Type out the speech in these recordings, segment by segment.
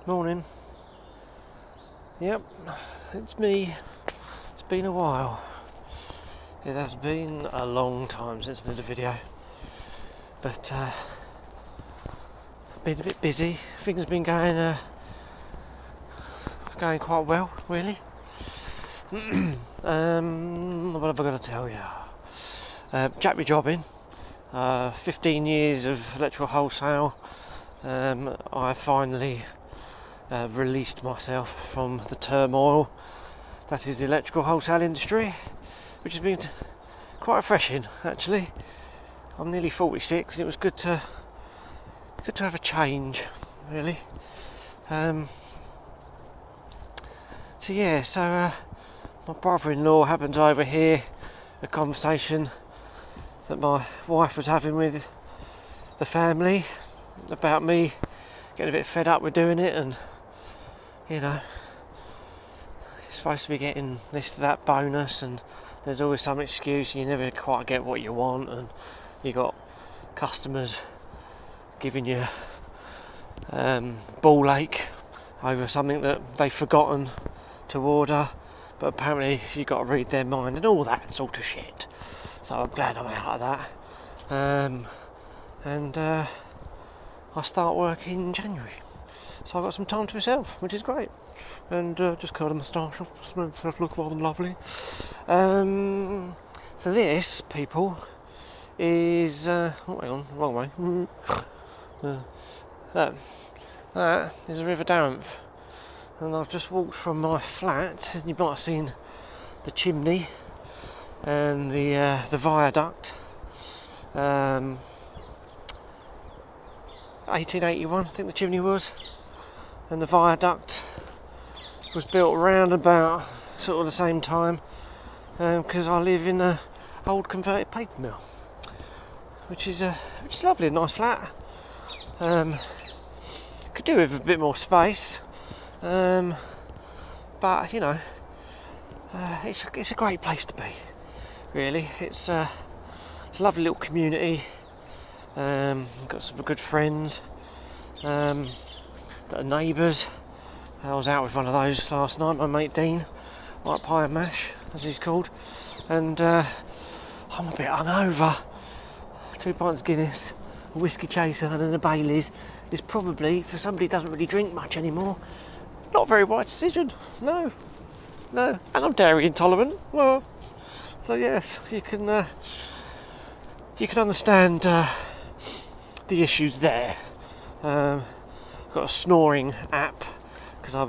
Morning. Yep, it's me. It's been a while. It has been a long time since I did a video, but been a bit busy. Things have been going quite well, really. What have I got to tell you? Jack me jobbing. 15 years of electrical wholesale. I finally released myself from the turmoil that is the electrical wholesale industry, which has been quite refreshing, actually. I'm nearly 46 and it was good to have a change, really. So my brother-in-law happened to overhear a conversation that my wife was having with the family about me getting a bit fed up with doing it, and you know, you're supposed to be getting this, that bonus, and there's always some excuse, and you never quite get what you want, and you got customers giving you ball ache over something that they've forgotten to order, but apparently you've got to read their mind and all that sort of shit. So I'm glad I'm out of that. And I start work in January. So I've got some time to myself, which is great. And just curled a moustache off, just made myself look rather lovely. So this, people, is... oh, hang on, wrong way. That is the River Darenth. And I've just walked from my flat, and you might have seen the chimney and the viaduct. 1881, I think the chimney was. And the viaduct was built around about sort of the same time, because I live in an old converted paper mill, which is lovely, a nice flat. Could do with a bit more space, but you know, it's a great place to be. Really, it's a lovely little community. Got some good friends. That are neighbours. I was out with one of those last night, my mate Dean, White Pie and Mash, as he's called, and I'm a bit hungover. 2 pints Guinness, a whiskey chaser, and then a Baileys is probably, for somebody who doesn't really drink much anymore, not a very wise decision. No, and I'm dairy intolerant. Well, so yes, you can understand the issues there. Got a snoring app because I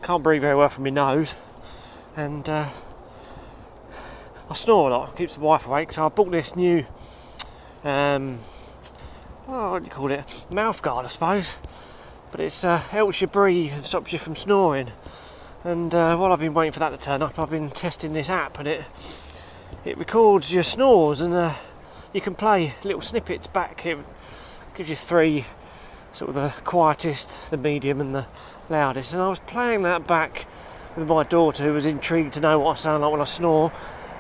can't breathe very well from my nose, and I snore a lot, keeps the wife awake. So I bought this new what do you call it, mouth guard I suppose, but it helps you breathe and stops you from snoring. And while I've been waiting for that to turn up, I've been testing this app, and it records your snores, and you can play little snippets back. It gives you 3, sort of the quietest, the medium and the loudest, and I was playing that back with my daughter, who was intrigued to know what I sound like when I snore,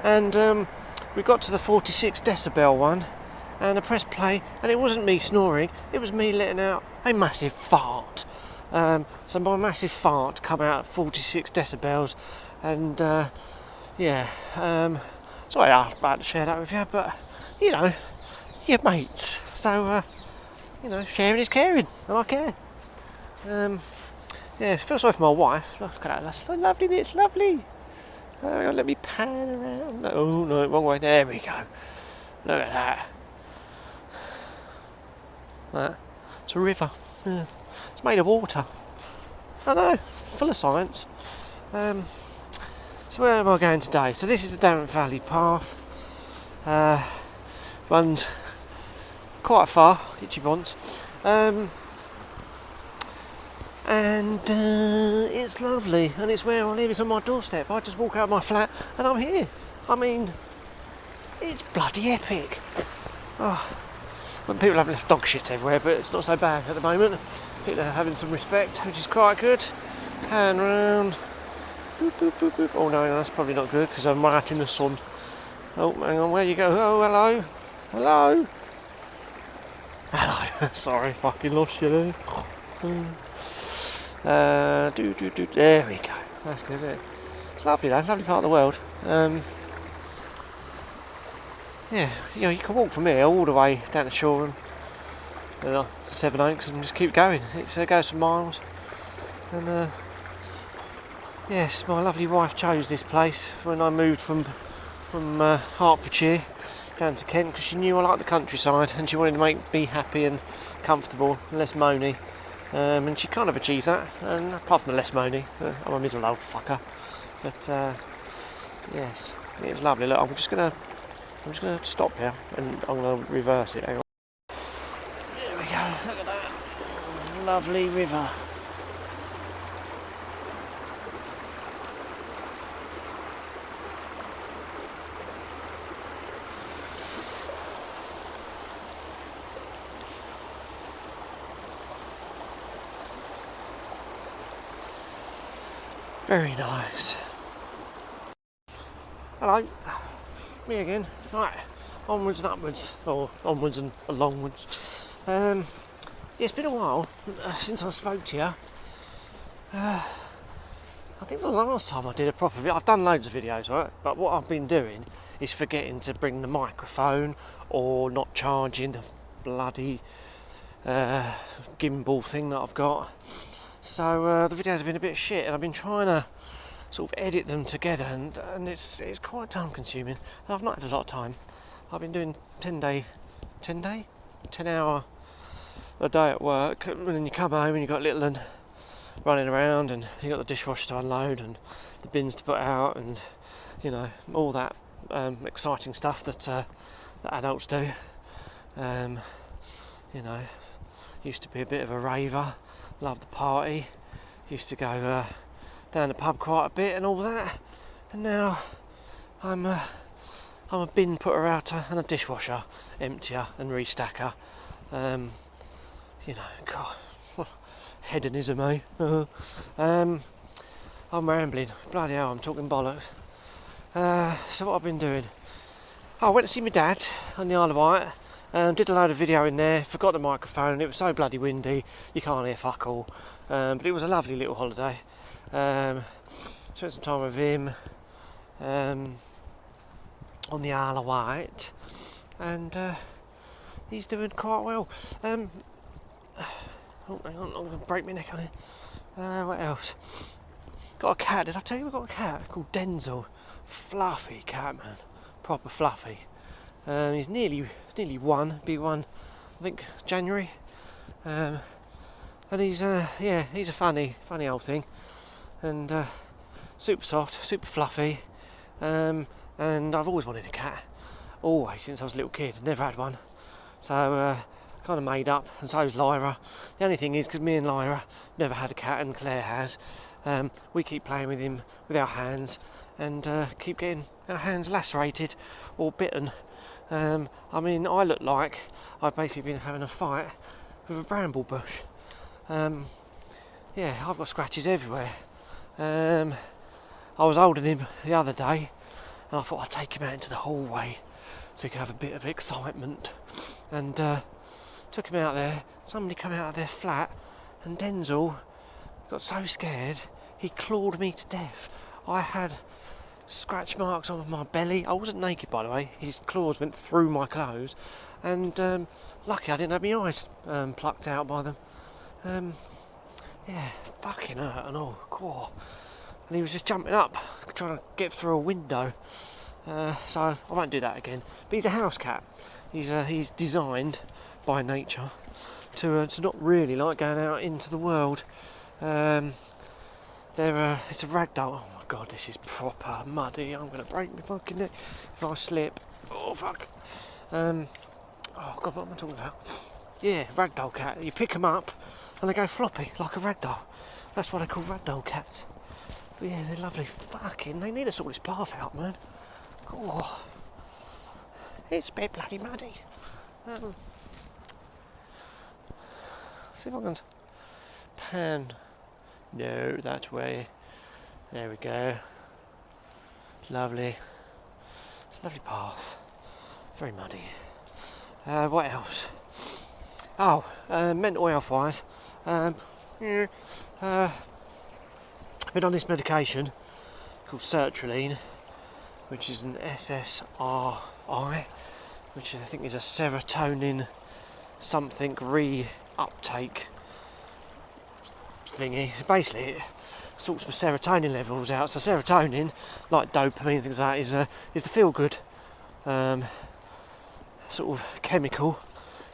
and we got to the 46 decibel one, and I pressed play, and it wasn't me snoring, it was me letting out a massive fart. So my massive fart come out at 46 decibels, and sorry I had to share that with you, but you know, you're mates, so you know, sharing is caring, and I care. Yeah, I feel sorry for my wife. Look at that, that's so lovely, it's lovely. Let me pan around. Oh no, wrong way, there we go. Look at that. It's a river. Yeah. It's made of water. I know, full of science. So where am I going today? So this is the Darenth Valley path. Runs quite far, itchy bonds. And it's lovely, and it's where I live. It's on my doorstep. I just walk out of my flat and I'm here. I mean, it's bloody epic. Oh, well, people have left dog shit everywhere, but it's not so bad at the moment. People are having some respect, which is quite good. Pan round. Boop, boop, boop, boop. Oh no, that's probably not good because I'm right in the sun. Oh, hang on, where you go? Oh, hello. Hello. Hello. Sorry, fucking lost you there. There we go. That's good, isn't it? It's lovely though, lovely part of the world. Yeah, you know, you can walk from here all the way down the shore and Seven Oaks and just keep going. It goes for miles. And yes, my lovely wife chose this place when I moved from Hertfordshire down to Kent because she knew I liked the countryside and she wanted to make me happy and comfortable and less moany. And she kind of achieved that, and apart from the less moany, I'm a miserable old fucker. But yes, it's lovely. Look, I'm just gonna stop here and I'm gonna reverse it. Hang on. There we go. Look at that lovely river. Very nice. Hello, me again. Right, onwards and upwards, or onwards and alongwards. Yeah, it's been a while since I spoke to you. I think the last time I did a proper video, I've done loads of videos, right? But what I've been doing is forgetting to bring the microphone or not charging the bloody gimbal thing that I've got. So the videos have been a bit shit, and I've been trying to sort of edit them together, and it's quite time consuming. And I've not had a lot of time. I've been doing 10 hour a day at work, and then you come home and you've got little and running around, and you've got the dishwasher to unload and the bins to put out, and you know, all that exciting stuff that adults do. You know, used to be a bit of a raver. Loved the party, used to go down the pub quite a bit and all that, and now I'm a bin putter outer and a dishwasher emptier and restacker. You know, God, hedonism, eh? I'm rambling, bloody hell, I'm talking bollocks. So what I've been doing, I went to see my dad on the Isle of Wight. Did a load of video in there, forgot the microphone, it was so bloody windy, you can't hear fuck all. But it was a lovely little holiday. Spent some time with him on the Isle of Wight, and he's doing quite well. Oh, hang on, I'm going to break my neck on it. What else? Got a cat, did I tell you we got a cat called Denzel? Fluffy cat, man, proper fluffy. He's nearly one, big one, I think January, and he's he's a funny old thing, and super soft, super fluffy, and I've always wanted a cat, always since I was a little kid. Never had one, so kind of made up, and so's Lyra. The only thing is, because me and Lyra never had a cat, and Claire has, we keep playing with him with our hands, and keep getting our hands lacerated or bitten. I mean, I look like I've basically been having a fight with a bramble bush. Yeah, I've got scratches everywhere. I was holding him the other day, and I thought I'd take him out into the hallway so he could have a bit of excitement. And took him out there. Somebody came out of their flat, and Denzel got so scared he clawed me to death. I had scratch marks on my belly. I wasn't naked, by the way. His claws went through my clothes, and lucky I didn't have my eyes plucked out by them. Yeah, fucking hurt and all. God. And he was just jumping up, trying to get through a window. So I won't do that again. But he's a house cat. He's designed by nature to not really like going out into the world. It's a ragdoll. Oh my god, this is proper muddy. I'm gonna break my fucking neck if I slip. Oh fuck. Oh god, what am I talking about? Yeah, ragdoll cat. You pick them up and they go floppy like a ragdoll. That's what they call ragdoll cats. But yeah, they're lovely. Fucking, they need to sort this path out, man. Oh, it's a bit bloody muddy. See if I can pan. No, that way. There we go. Lovely. It's a lovely path. Very muddy. What else? Oh, mental health wise. I've been on this medication called sertraline, which is an SSRI, which I think is a serotonin something reuptake thingy. Basically, it sorts my serotonin levels out. So serotonin, like dopamine and things like that, is the feel good sort of chemical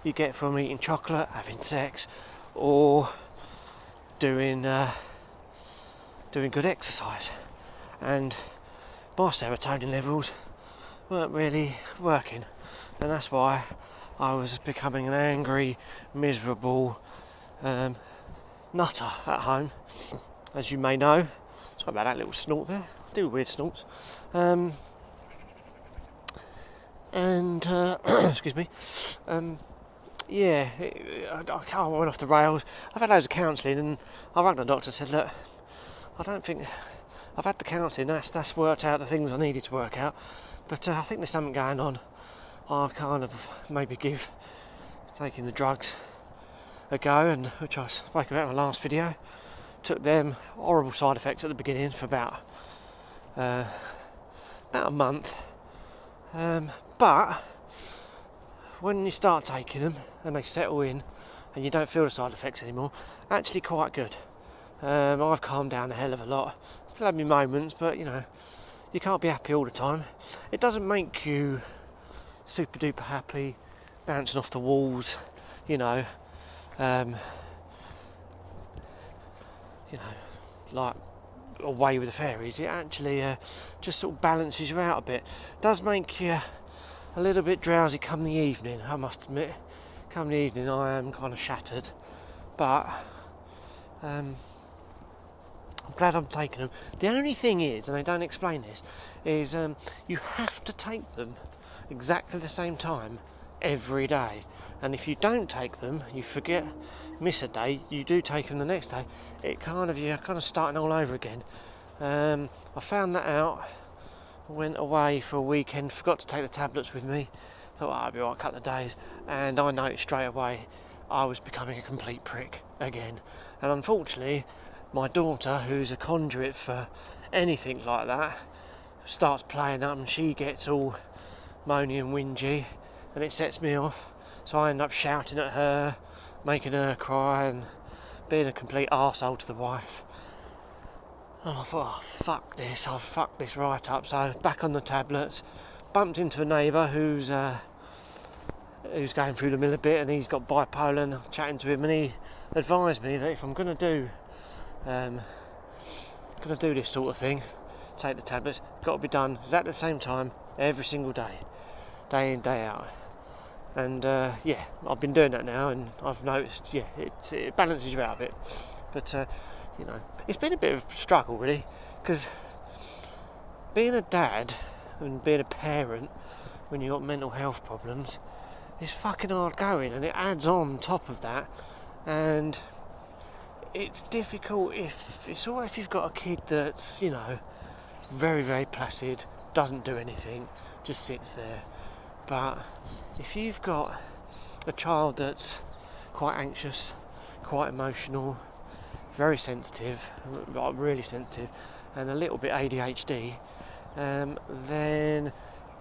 you get from eating chocolate, having sex, or doing good exercise. And my serotonin levels weren't really working, and that's why I was becoming an angry, miserable nutter at home, as you may know. Sorry about that little snort there. I do weird snorts. Excuse me. Yeah, I went off the rails. I've had loads of counselling, and I rang the doctor and said, look, I don't think I've had the counselling. That's worked out the things I needed to work out, but I think there's something going on. I'll kind of maybe give taking the drugs a go, and which I spoke about in my last video. Took them, horrible side effects at the beginning for about a month, but when you start taking them and they settle in and you don't feel the side effects anymore, actually quite good. I've calmed down a hell of a lot. Still have my moments, but you know, you can't be happy all the time. It doesn't make you super duper happy, bouncing off the walls, you know, like away with the fairies. It actually just sort of balances you out a bit. It does make you a little bit drowsy come the evening, I must admit. Come the evening I am kind of shattered, but I'm glad I'm taking them. The only thing is, and I don't explain this, is you have to take them exactly the same time every day, and if you don't take them, you forget, miss a day, you do take them the next day, you're kind of starting all over again. I found that out. I went away for a weekend, forgot to take the tablets with me, thought I'd be alright a couple of days, and I noticed straight away I was becoming a complete prick again. And unfortunately, my daughter, who's a conduit for anything like that, starts playing up and she gets all moany and whingy, and it sets me off. So I end up shouting at her, making her cry, and being a complete arsehole to the wife. And I thought, oh, fuck this, I've fucked this right up. So back on the tablets, bumped into a neighbour who's going through the mill a bit, and he's got bipolar, and chatting to him, and he advised me that if I'm going to do this sort of thing, take the tablets, got to be done exactly the same time every single day, day in, day out. And yeah, I've been doing that now, and I've noticed, yeah, it balances you out a bit. But you know, it's been a bit of a struggle really, because being a dad and being a parent when you've got mental health problems is fucking hard going, and it adds on top of that. And it's difficult it's all right if you've got a kid that's, you know, very, very placid, doesn't do anything, just sits there. But if you've got a child that's quite anxious, quite emotional, very sensitive, like really sensitive, and a little bit ADHD, then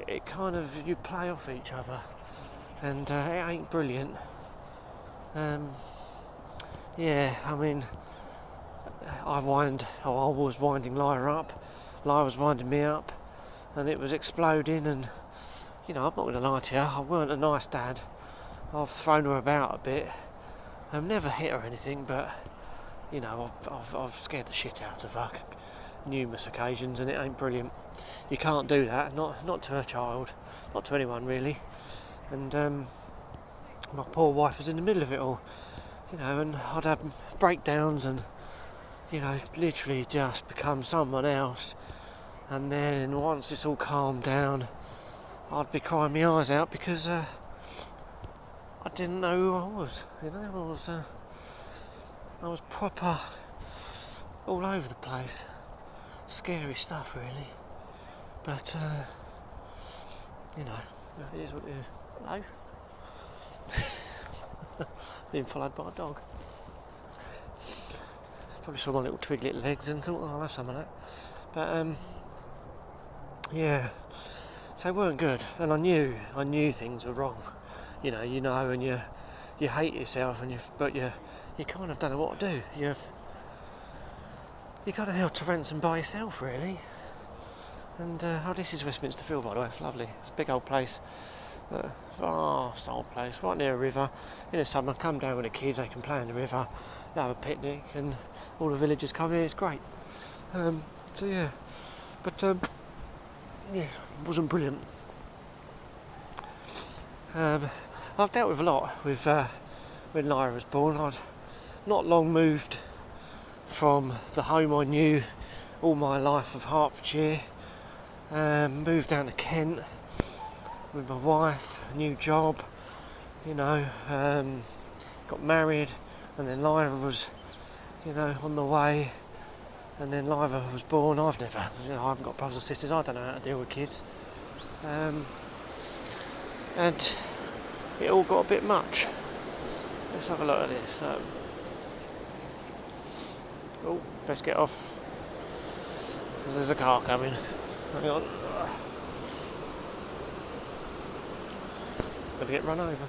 it kind of, you play off each other, and it ain't brilliant. Yeah, I mean, I was winding Lyra up, Lyra was winding me up, and it was exploding. And you know, I'm not going to lie to you, I weren't a nice dad. I've thrown her about a bit. I've never hit her or anything, but you know, I've scared the shit out of her numerous occasions, and it ain't brilliant. You can't do that, not to a child, not to anyone really. And my poor wife was in the middle of it all, you know, and I'd have breakdowns and, you know, literally just become someone else. And then once it's all calmed down, I'd be crying my eyes out because I didn't know who I was. You know, I was proper all over the place. Scary stuff, really. But you know, it is what it is. Hello. Being followed by a dog. Probably saw my little twiglet legs and thought, oh, I'll have some of that. But yeah, so it weren't good, and I knew things were wrong. You know, and you hate yourself, but you kind of don't know what to do. You kind of held to ransom by yourself, really. And this is Westminster Field, by the way. It's lovely. It's a big old place, vast old place, right near a river. In the summer, come down with the kids. They can play in the river, they have a picnic, and all the villagers come here. It's great. So yeah, but yeah, it wasn't brilliant. I've dealt with a lot with when Lyra was born. I'd not long moved from the home I knew all my life of Hertfordshire. Moved down to Kent with my wife, a new job, you know, got married, and then Lyra was, you know, on the way, and then Lyra was born. I haven't got brothers or sisters, I don't know how to deal with kids, and it all got a bit much. Let's have a look at this. Oh, best get off, because there's a car coming. Hang on. Gonna get run over.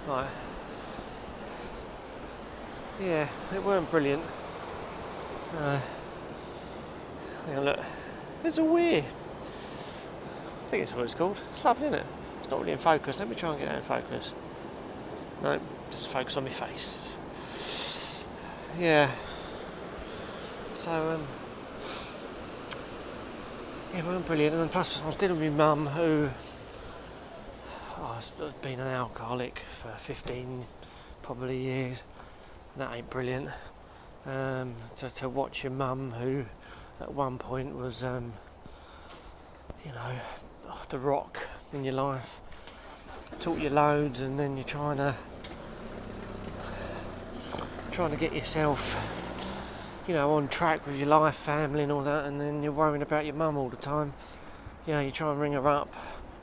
Right. Yeah, it weren't brilliant. Hang on, look. There's a weir. I think it's what it's called. It's lovely, isn't it? It's not really in focus. Let me try and get that in focus. No, just focus on my face. Yeah. So, yeah, it wasn't brilliant. And plus, I was dealing with my mum, who has been an alcoholic for 15 probably years. And that ain't brilliant. To watch your mum, who at one point was, you know, the rock in your life, taught you loads, and then you're trying to get yourself, you know, on track with your life, family and all that, and then you're worrying about your mum all the time. You know, you try and ring her up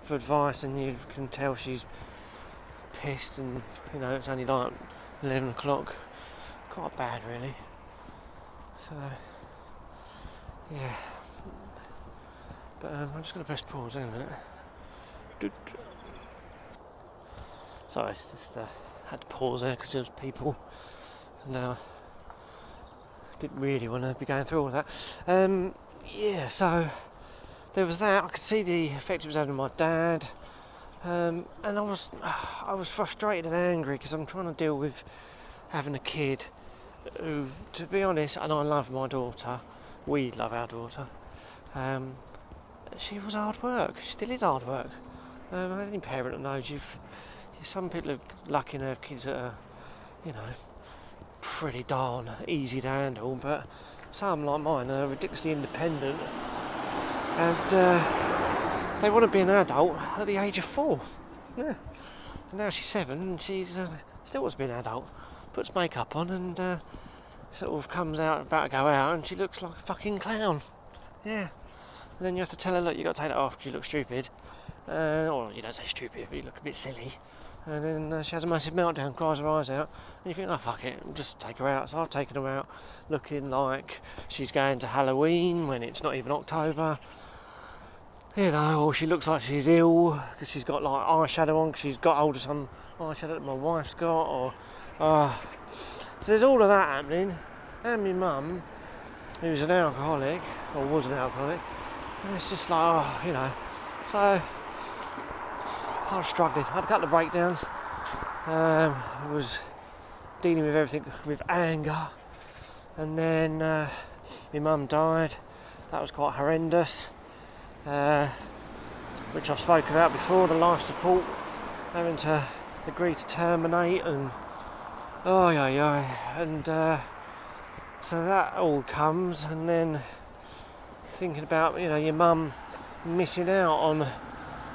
for advice, and you can tell she's pissed, and you know, it's only like 11 o'clock. Quite bad, really. So yeah, but I'm just going to press pause in a minute. Sorry, just had to pause there because there was people, and didn't really want to be going through all that. Yeah, so there was that. I could see the effect it was having on my dad, and I was frustrated and angry because I'm trying to deal with having a kid who, to be honest, and I love my daughter, we love our daughter, she was hard work. She still is hard work. Any parent that knows some people are lucky to have kids that are, you know, pretty darn easy to handle, but some like mine are ridiculously independent, and they want to be an adult at the age of 4. Yeah. And now she's 7 and she's still wants to be an adult, puts makeup on and sort of comes out about to go out and she looks like a fucking clown. Yeah. And then you have to tell her, look, you got to take that off because you look stupid. Or you don't say stupid, but you look a bit silly. And then she has a massive meltdown, cries her eyes out, and you think, oh fuck it, just take her out. So I've taken her out looking like she's going to Halloween when it's not even October, you know, or she looks like she's ill because she's got like eyeshadow on because she's got hold of some eyeshadow that my wife's got, or so there's all of that happening. And my mum, who's an alcoholic, or was an alcoholic, and it's just like, oh, you know, so I was struggling. I had a couple of breakdowns. I was dealing with everything with anger, and then my mum died. That was quite horrendous, which I've spoken about before, the life support, having to agree to terminate, and and so that all comes, and then thinking about, you know, your mum missing out on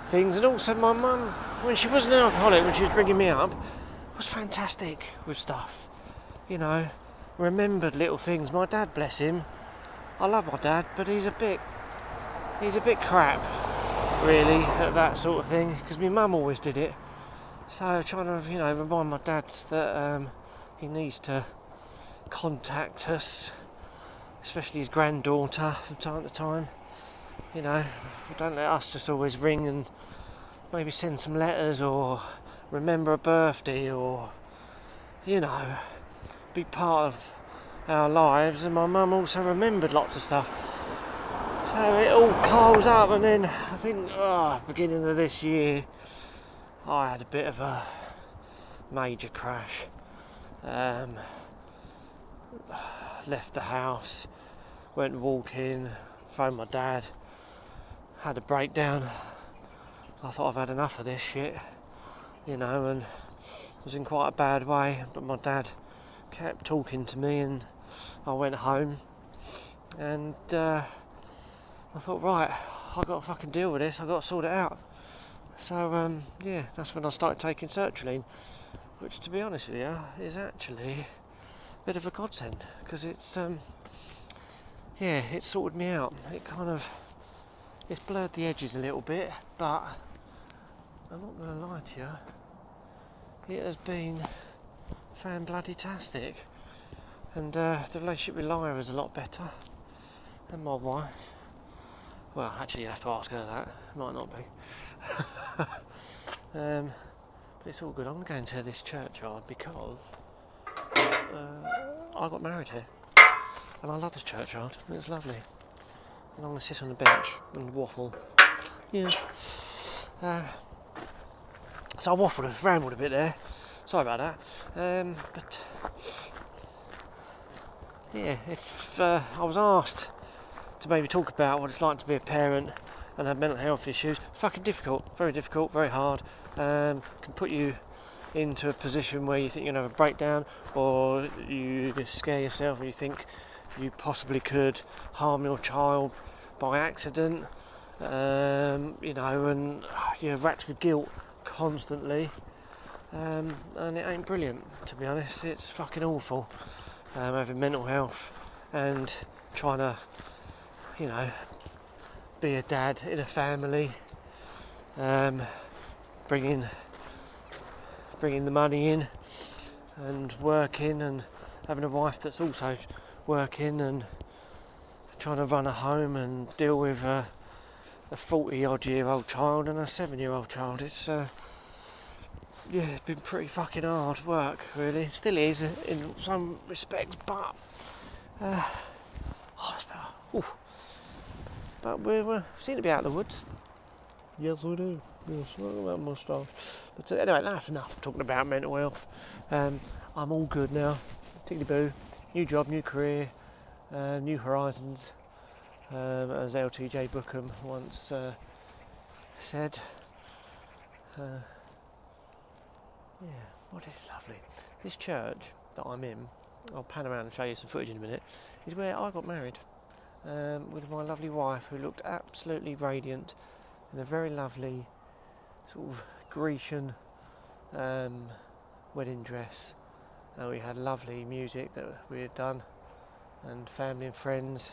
things. And also my mum, when she was an alcoholic, when she was bringing me up, was fantastic with stuff, you know, remembered little things. My dad, bless him, I love my dad, but he's a bit crap really at that sort of thing, because my mum always did it. So trying to, you know, remind my dad that he needs to contact us, especially his granddaughter, from time to time. You know, don't let us just always ring and maybe send some letters or remember a birthday, or, you know, be part of our lives. And my mum also remembered lots of stuff, so it all piles up. And then I think beginning of this year I had a bit of a major crash. Left the house, went walking, phoned my dad, had a breakdown. I thought, I've had enough of this shit, you know, and was in quite a bad way, but my dad kept talking to me, and I went home, and I thought, right, I've got to fucking deal with this, I've got to sort it out. So that's when I started taking sertraline, which, to be honest with you, is actually a bit of a godsend, because it's it sorted me out. It kind of, it's blurred the edges a little bit, but I'm not going to lie to you, it has been fan-bloody-tastic. And the relationship with Lyra is a lot better, and my wife. Well, actually, you have to ask her that. It might not be. But it's all good. I'm going to this churchyard because I got married here, and I love this churchyard. It's lovely. And I'm going to sit on the bench and waffle. Yeah. So I rambled a bit there. Sorry about that. But yeah, if I was asked to maybe talk about what it's like to be a parent and have mental health issues, fucking difficult, very hard. Can put you into a position where you think you're going to have a breakdown, or you scare yourself and you think you possibly could harm your child by accident, you know, and you're racked with guilt constantly, and it ain't brilliant, to be honest. It's fucking awful, having mental health and trying to, you know, be a dad in a family, bringing the money in and working, and having a wife that's also working, and trying to run a home and deal with a 40-odd-year-old child and a 7-year-old child. It's it's been pretty fucking hard work, really. It still is in some respects, but that's better. Oof. But we seem to be out of the woods. Yes, we do. Yes, look at that moustache. But anyway, that's enough talking about mental health. I'm all good now. Tickety-boo. New job, new career, new horizons, as LTJ Bookham once said. What is lovely. This church that I'm in, I'll pan around and show you some footage in a minute, is where I got married, with my lovely wife, who looked absolutely radiant in a very lovely sort of Grecian wedding dress. And we had lovely music that we had done, and family and friends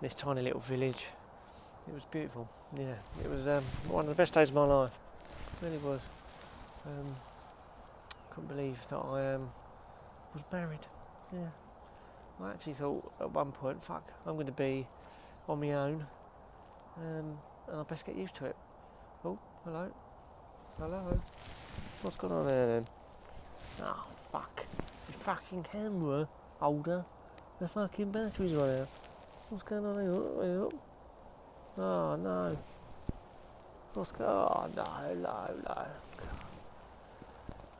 in this tiny little village. It was beautiful. Yeah, it was one of the best days of my life. It really was. Couldn't believe that I was married. Yeah, I actually thought at one point, fuck, I'm going to be on my own, and I best get used to it. Oh, hello. What's going on there then? Oh, fuck. The fucking camera holder. The fucking battery's run out. What's going on here? Oh, no. Oh, no.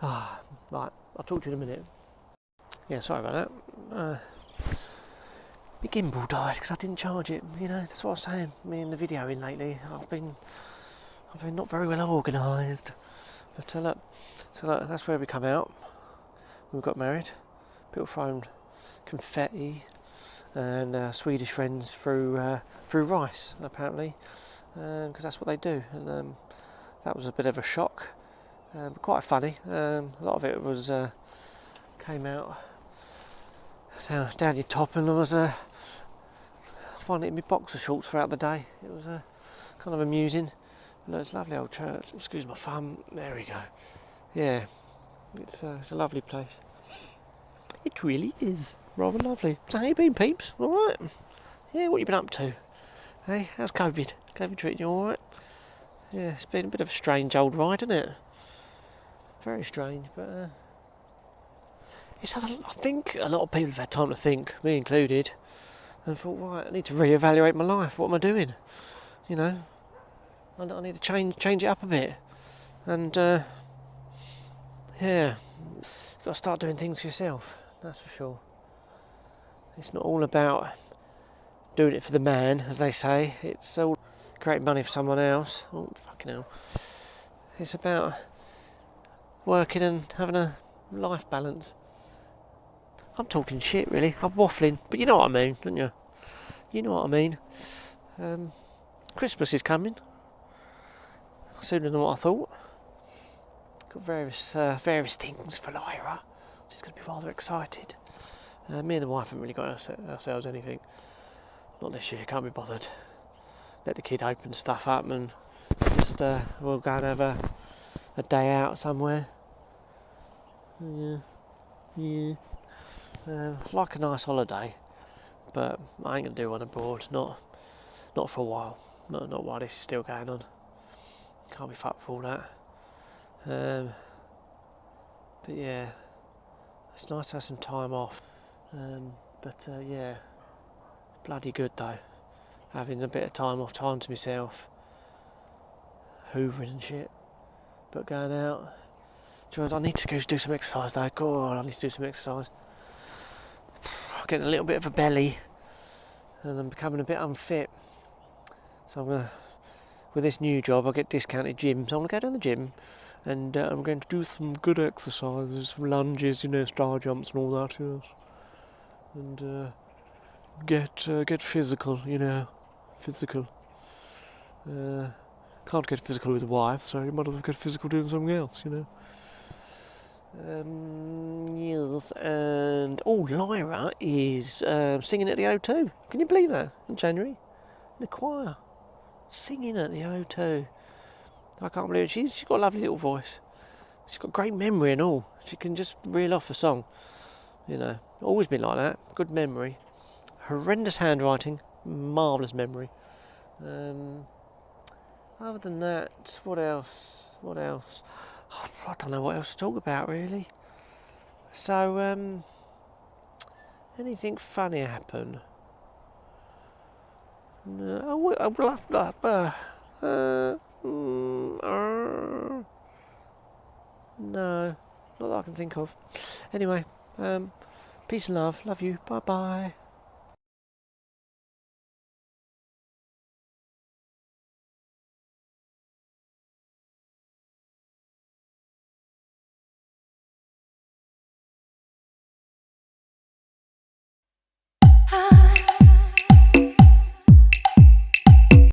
Ah, right, I'll talk to you in a minute. Yeah, sorry about that. My gimbal died because I didn't charge it. You know, that's what I was saying. Me in the video in lately. I've been not very well organised. But look, that's where we come out. We got married. People thrown confetti and Swedish friends through rice, apparently, because that's what they do. And that was a bit of a shock, but quite funny. A lot of it was came out down your top, and I was finding it in my boxer shorts throughout the day. It was kind of amusing. But it's a lovely old church. Excuse my thumb. There we go. Yeah, it's a lovely place. It really is rather lovely. So how you been, peeps? All right? Yeah, what you been up to? Hey, how's COVID? COVID treating you all right? Yeah, it's been a bit of a strange old ride, hasn't it? Very strange, but it's had I think a lot of people have had time to think, me included, and thought, right, I need to reevaluate my life. What am I doing? You know, I need to change it up a bit, and yeah, you've got to start doing things for yourself. That's for sure. It's not all about doing it for the man, as they say. It's all creating money for someone else. Oh, fucking hell. It's about working and having a life balance. I'm talking shit, really. I'm waffling, but you know what I mean, don't you? You know what I mean. Christmas is coming. Sooner than what I thought. Got various things for Lyra. She's going to be rather excited. Me and the wife haven't really got ourselves anything. Not this year, can't be bothered. Let the kid open stuff up and just we'll go and have a day out somewhere. Yeah. Like a nice holiday, but I ain't going to do one abroad. Not for a while. Not while this is still going on. Can't be fucked for all that. But yeah, it's nice to have some time off. But yeah, bloody good though. Having a bit of time off, time to myself, hoovering and shit. But going out, I need to go do some exercise though. God, I need to do some exercise. I'm getting a little bit of a belly, and I'm becoming a bit unfit. So with this new job, I get discounted gym. So I'm gonna go down the gym, and I'm going to do some good exercises, some lunges, star jumps and all that, yes. And get physical, physical. Can't get physical with a wife, so you might as well get physical doing something else, Yes, and Lyra is singing at the O2. Can you believe that? In January, in the choir, singing at the O2. I can't believe it. She's got a lovely little voice. She's got great memory and all. She can just reel off a song. Always been like that. Good memory. Horrendous handwriting. Marvellous memory. Other than that, what else? Oh, I don't know what else to talk about really. So, anything funny happen? No, no, not that I can think of. Anyway, peace and love. Love you. Bye bye.